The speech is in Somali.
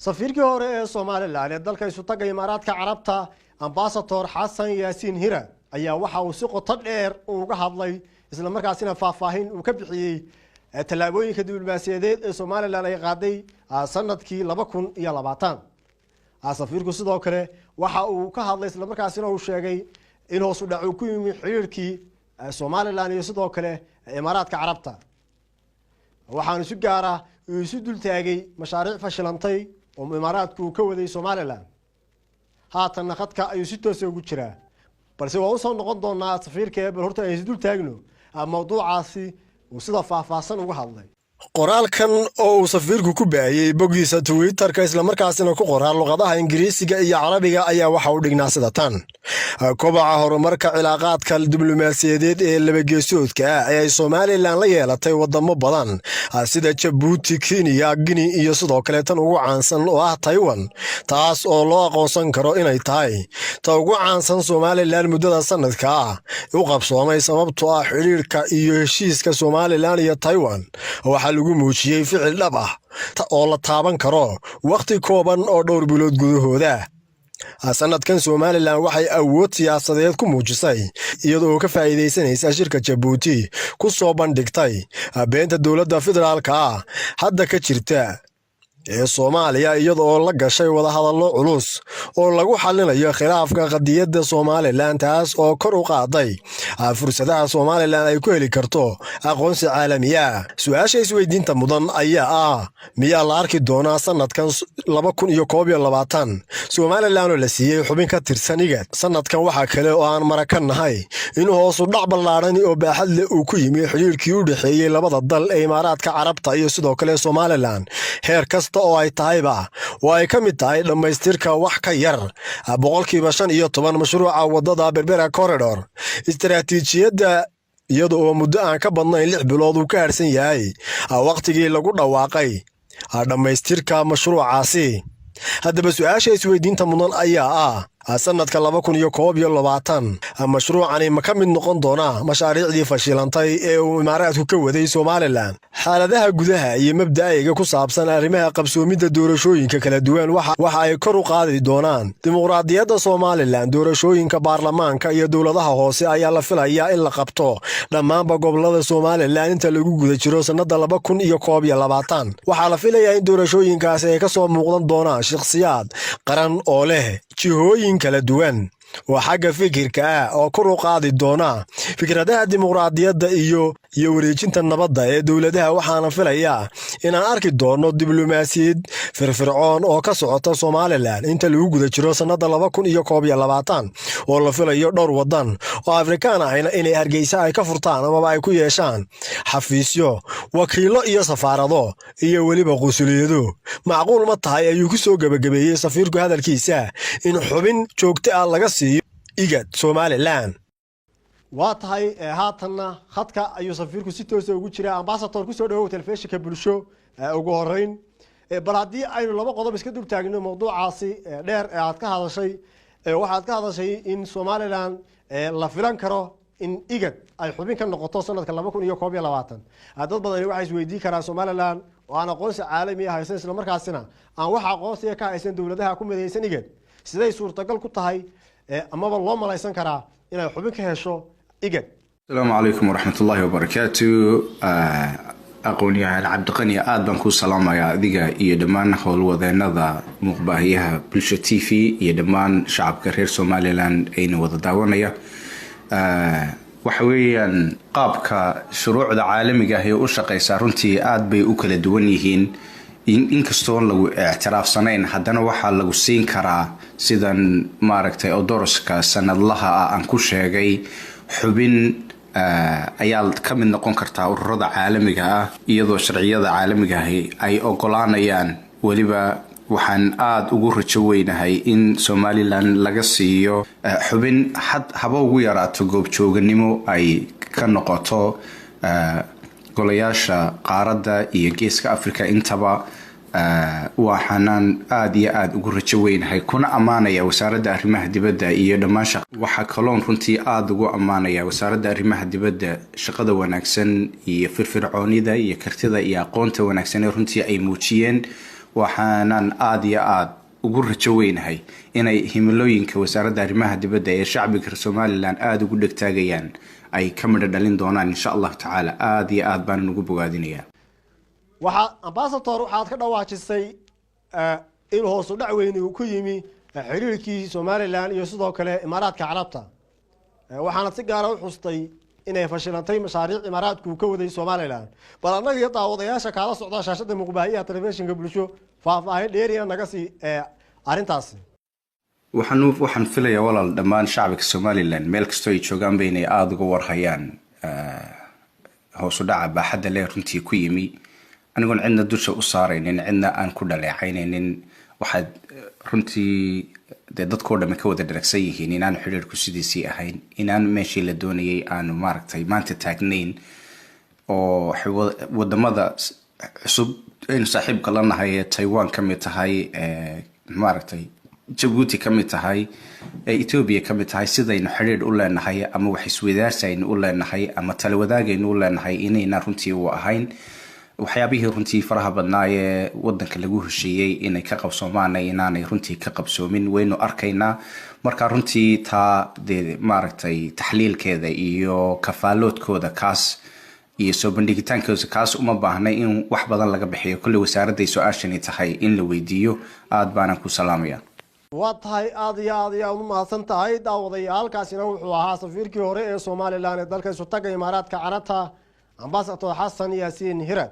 safiirkii hore ee Soomaaliland ee dalka isu tagay Imaaraadka Carabta Ambassador Xasan Yaasiin Hira ayaa waxa uu si qoto dheer uga hadlay isla markaasina faahfaahin uu ka bixiyay tallaabooyinka diblomaasiyadeed ee Soomaaliland ay qaaday sanadkii 2020 safiirku sidoo kale waxa uu ka hadlay isla markaasina uu sheegay in hoos u dhac ku yimid xiriirkii Soomaaliland iyo sidoo kale Imaaraadka Carabta waxaan si gaar ah isu dul taagay mashaariic fashilantay oo Imaaraadku ka waday Soomaaliland haatan khadka ayuu si toos ah ugu jiraa balse waa soo noqon doonaa safiirka bal horta ay isu dul taagno mawduucaasi uu sida faahfaahsan uga hadlay qoraalkan oo uu safiirku ku baahiyay boggiisa Twitter-ka isla markaasina ku qoraa luqadaha Ingiriisiga iyo Carabiga ayaa waxa uu dhignaa sida tan kobaca horumarka cilaaqaadka diblomaasiyadeed ee laba geesoodka ah ay Soomaaliland la yeelatay wadamo badan sida Djibouti, Kenya, Guinea iyo sidoo kale tan ugu caansan oo ah Taiwan taas oo loo aqoonsan karo inay tahay ta ugu caansan Soomaaliland muddada sanadka ah u qabsoomay sababtoo ah xiriirka iyo heshiiska Soomaaliland iyo Taiwan lagu muujiyay ficil dhab ah oo la taaban karo waqti kooban oo dhowr bilood gudahooda sanadkan Soomaaliland waxay awood siyaasadeed ku muujisay iyadoo ka faa'iideysanaysa shirka Djibouti ku soo bandhigtay beenta dawladda federaalka ah hadda ka jirta ee Soomaaliya iyadoo la gashay wada hadallo culus oo lagu xalinayo khilaafka qadiyadda Soomaaliland taas oo kor u qaaday fursadaha Soomaaliland ay ku heli karto aqoonsi caalami ah su'aasha isweydiinta mudan ayaa ah miyaa la arki doonaa sanadkan 2021 Soomaaliland oo la siiyay xubin ka tirsan IGAD sanadkan waxa kale oo aan marakanahay in hoos u dhac ballaaran oo baaxad leh uu ku yimid xiriirkii u dhaxeeyay labada dal ee Imaaraadka Carabta iyo sidoo kale Soomaaliland heer kasta oo ay tahayba oo ay ka mid tahay dhamaystirka wax ka yar 15% mashruuca wadada Berbera Corridor istiraatiijiyadda iyadoo oo muddo aan ka badnayn 6 bilood uu ka harsan yahay waqtigii lagu dhawaaqay dhamaystirka mashruucaasi haddaba su'aasha isweydiinta mudan ayaa sanadka 2021 mashruucani ma ka mid noqon doona mashaariicdii fashilantay ee uu Imaaraadku ka waday Soomaaliland xaaladaha gudaha iyo mabda'ayga ku saabsan arrimaha qabsoomidda doorashooyinka kala duwan waxa ay kor u qaadi doonaan dimuqraadiyadda Soomaaliland doorashooyinka baarlamaanka iyo dawladaha hoose ayaa la filayaa in la qabto dhammaan gobollada Soomaaliland inta lagu guda jiro sanadda 2021 waxa la filayaa in doorashooyinkaasi ay ka soo muuqdan doonaan shakhsiyaad qaran oo leh jihooyin kala duwan oo xagga fikirka ah oo kor u qaadi doona fikradaha dimuqraadiyadda iyo wareejinta nabadda ee dawladaha waxaana filayaa inaan arki doono diblomaasiyad firfircoon oo ka socota Soomaaliland inta lagu guda jiro sanadda 2021 oo la filayo dhowr wadan oo Afrikaan ahayna inay Hargeysa ay ka furtaan ama ay ku yeeshaan xafiisyo wakiilo iyo safaarado iyo waliba qusuliyado macquul ma tahay ayuu ku soo gabagabeeyay safiirku hadalkiisa in xubin joogto ah laga siiyo IGAD Soomaaliland waa tahay haatanna khadka ayuu safiirku si toos ah ugu jiraa ambassador ku soo dhawow telefishinka bulsho ugu horeyn bal haddii aynu laba qodob iska dul taagno mawduucaasi dheer ee aad ka hadashay waxaad ka hadashay in Soomaaliland la filan karo in IGAD ay xubin ka noqoto sanadka 2021 dad badan waxay isweydiin karaan Soomaaliland oo aan aqoonsi caalami ah haysan isla markaasina aan wax aqoonsi ka haysan dawladaha ku midaysan IGAD siday suurtagal ku tahay ama loo malaysan karaa inay xubin ka hesho IGAD السلام عليكم ورحمة الله وبركاته aqoonyahan Cabdiqani aad baan ku salaamayaa adiga iyo dhammaan howlwadeenada muqbaahiyaha Bulsho TV iyo dhammaan shacabka reer Soomaaliland ayna wada daawanaya waxa weeyaan qaabka shuruucda caalamiga ah ee u shaqeysa runtii aad bay u kala duwan yihiin inkastoo lagu ictiraafsanayn haddana waxa lagu siin karaa sidan maaragtay odoroska sanadlaha aan ku sheegay xubin ayaa ka mid noqon kartaa ururada caalamiga ah iyadoo sharciyada caalamiga ah ay ogolaanayaan waliba waxaan aad ugu rajo weynahay in Soomaaliland laga siiyo xubin haba ugu yaraato goobjooganimo ay ka noqoto golayaasha qaaradda iyo geeska Afrika intaba waxaan aad iyo aad ugu rajo weynahay kuna amaanaya wasaaradda arrimaha dibadda iyo dhammaan waxa kaloon runtii aad ugu amaanaya wasaaradda arrimaha dibadda shaqada wanaagsan iyo firfircoonida iyo kartida iyo aqoonta wanaagsan ee runtii ay muujiyeen waxaanan aad iyo aad ugu rajo weynahay inay himilooyinka wasaaradda arrimaha dibadda ee shacbiga reer Somaliland aad ugu dhegtaagayaan ay ka midho dhalin doonaan insha Allah tacaala aad iyo aad baan ugu bogaadinayaa waxa ambassador waxaad ka dhawaajisay in hoos u dhac weyn uu ku yimi xiriirkii Somaliland iyo sidoo kale Imaaraadka Carabta waxaana si gaar ah u xustay inay fashilantay mashaariic Imaaraadku ka waday Somaliland bal anaga iyo daawadayaasha kala socda shaashada muqbaahiyaha telefishinka bulsho faahfaahin dheeriya naga si arintaas waxaan filayaa walaal dhammaan shacabka Somaliland meel kasta ay joogaan inay aad uga warhayaan hoos u dhaca baaxadda leh runtii ku yimi anigoon cidna dusha u saaraynin cidna aan ku dhaleecaynaynin waxaad runtii dadkoo dhan ka wada dharagsan yihiin inaan xiriirku sidiisii ahayn inaan meeshii la doonayay aan maaragtay maanta taagnayn oo wadamada cusub in saaxiibka la nahay Taiwan ka mid tahay maaragtay Djibouti ka mid tahay Ethiopia ka mid tahay sidaynu xiriir u leenahay ama wax isweydaarsayn u leenahay ama tala wadaagaynu u leenahay inayna runtii u ahayn waxyaabihii runtii faraha badnaayee wadanka lagu heshiiyey inay ka qabsoomaan inaanay runtii ka qabsoomin waynu arkaynaa marka runtii taa maaragtay taxliilkeeda iyo kafaaloodkooda kaas iyo soo bandhigitaankooda kaas uma baahnay in wax badan laga bixiyo kulli wasaaradda su'aashani tahay in la weydiiyo aad baan ku salaamayaa waa tahay aad iyo aad u mahadsan tahay daawadayaalkaasina wuxuu ahaa safiirkii hore ee Somaliland ee dalka isu tagay Imaaraadka Carabta ambassador Xasan Yaasiin Hira